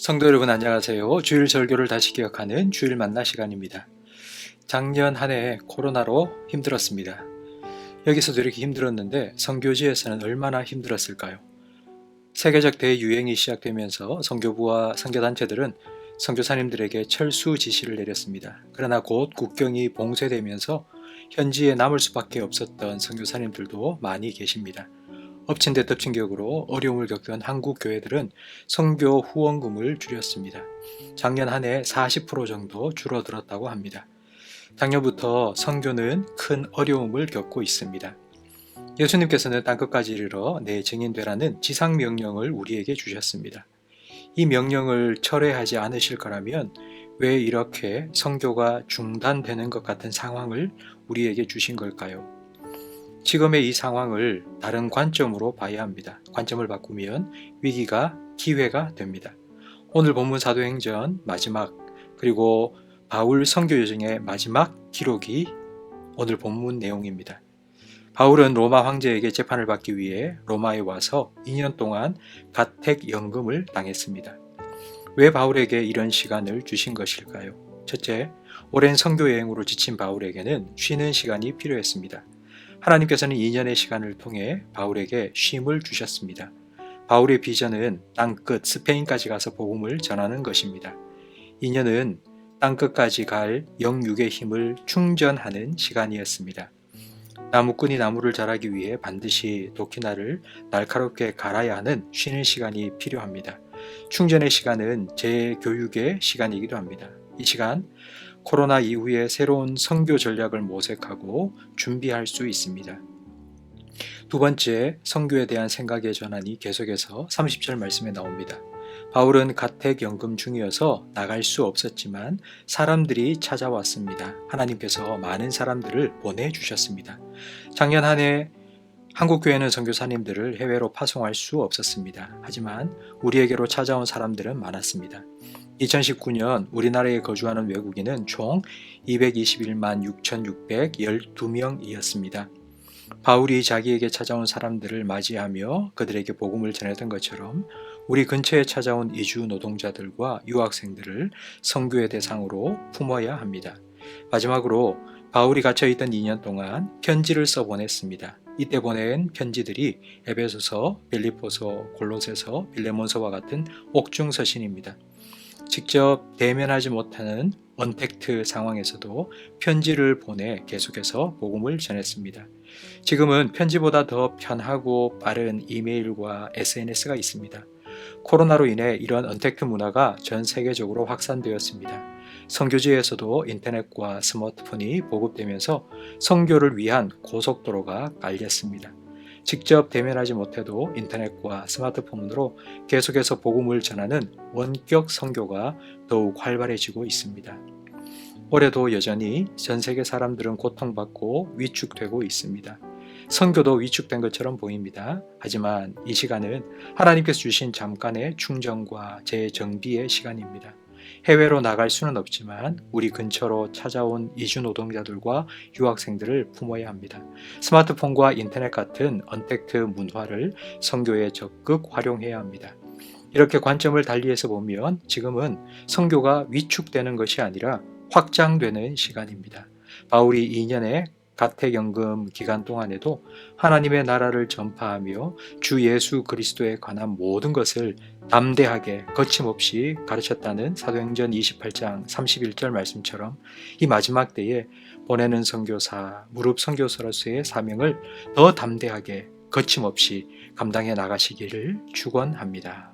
성도 여러분 안녕하세요. 주일 설교를 다시 기억하는 주일 만나 시간입니다. 작년 한 해 코로나로 힘들었습니다. 여기서도 이렇게 힘들었는데 선교지에서는 얼마나 힘들었을까요? 세계적 대유행이 시작되면서 선교부와 선교단체들은 선교사님들에게 철수 지시를 내렸습니다. 그러나 곧 국경이 봉쇄되면서 현지에 남을 수밖에 없었던 선교사님들도 많이 계십니다. 엎친 데 덮친 격으로 어려움을 겪던 한국 교회들은 선교 후원금을 줄였습니다. 작년 한 해 40% 정도 줄어들었다고 합니다. 작년부터 선교는 큰 어려움을 겪고 있습니다. 예수님께서는 땅끝까지 이르러 내 증인되라는 지상 명령을 우리에게 주셨습니다. 이 명령을 철회하지 않으실 거라면 왜 이렇게 선교가 중단되는 것 같은 상황을 우리에게 주신 걸까요? 지금의 이 상황을 다른 관점으로 봐야 합니다. 관점을 바꾸면 위기가 기회가 됩니다. 오늘 본문 사도행전 마지막 그리고 바울 선교 여정의 마지막 기록이 오늘 본문 내용입니다. 바울은 로마 황제에게 재판을 받기 위해 로마에 와서 2년 동안 가택연금을 당했습니다. 왜 바울에게 이런 시간을 주신 것일까요? 첫째, 오랜 선교 여행으로 지친 바울에게는 쉬는 시간이 필요했습니다. 하나님께서는 2년의 시간을 통해 바울에게 쉼을 주셨습니다. 바울의 비전은 땅끝 스페인까지 가서 복음을 전하는 것입니다. 2년은 땅끝까지 갈 영육의 힘을 충전하는 시간이었습니다. 나무꾼이 나무를 자라기 위해 반드시 도끼날을 날카롭게 갈아야 하는 쉬는 시간이 필요합니다. 충전의 시간은 재교육의 시간이기도 합니다. 이 시간, 코로나 이후에 새로운 선교 전략을 모색하고 준비할 수 있습니다. 두 번째, 선교에 대한 생각의 전환이 계속해서 30절 말씀에 나옵니다. 바울은 가택연금 중이어서 나갈 수 없었지만 사람들이 찾아왔습니다. 하나님께서 많은 사람들을 보내주셨습니다. 작년 한 해 한국교회는 선교사님들을 해외로 파송할 수 없었습니다. 하지만 우리에게로 찾아온 사람들은 많았습니다. 2019년 우리나라에 거주하는 외국인은 총 221만 6,612명이었습니다. 바울이 자기에게 찾아온 사람들을 맞이하며 그들에게 복음을 전했던 것처럼 우리 근처에 찾아온 이주 노동자들과 유학생들을 선교의 대상으로 품어야 합니다. 마지막으로 바울이 갇혀있던 2년 동안 편지를 써보냈습니다. 이때 보낸 편지들이 에베소서, 빌립보서, 골로새서, 빌레몬서와 같은 옥중서신입니다. 직접 대면하지 못하는 언택트 상황에서도 편지를 보내 계속해서 복음을 전했습니다. 지금은 편지보다 더 편하고 빠른 이메일과 SNS가 있습니다. 코로나로 인해 이런 언택트 문화가 전 세계적으로 확산되었습니다. 선교지에서도 인터넷과 스마트폰이 보급되면서 선교를 위한 고속도로가 깔렸습니다. 직접 대면하지 못해도 인터넷과 스마트폰으로 계속해서 복음을 전하는 원격 선교가 더욱 활발해지고 있습니다. 올해도 여전히 전 세계 사람들은 고통받고 위축되고 있습니다. 선교도 위축된 것처럼 보입니다. 하지만 이 시간은 하나님께서 주신 잠깐의 충전과 재정비의 시간입니다. 해외로 나갈 수는 없지만 우리 근처로 찾아온 이주 노동자들과 유학생들을 품어야 합니다. 스마트폰과 인터넷 같은 언택트 문화를 선교에 적극 활용해야 합니다. 이렇게 관점을 달리해서 보면 지금은 선교가 위축되는 것이 아니라 확장되는 시간입니다. 바울이 2년의 가택연금 기간 동안에도 하나님의 나라를 전파하며 주 예수 그리스도에 관한 모든 것을 담대하게 거침없이 가르쳤다는 사도행전 28장 31절 말씀처럼 이 마지막 때에 보내는 선교사, 무릎 선교사로서의 사명을 더 담대하게 거침없이 감당해 나가시기를 축원합니다.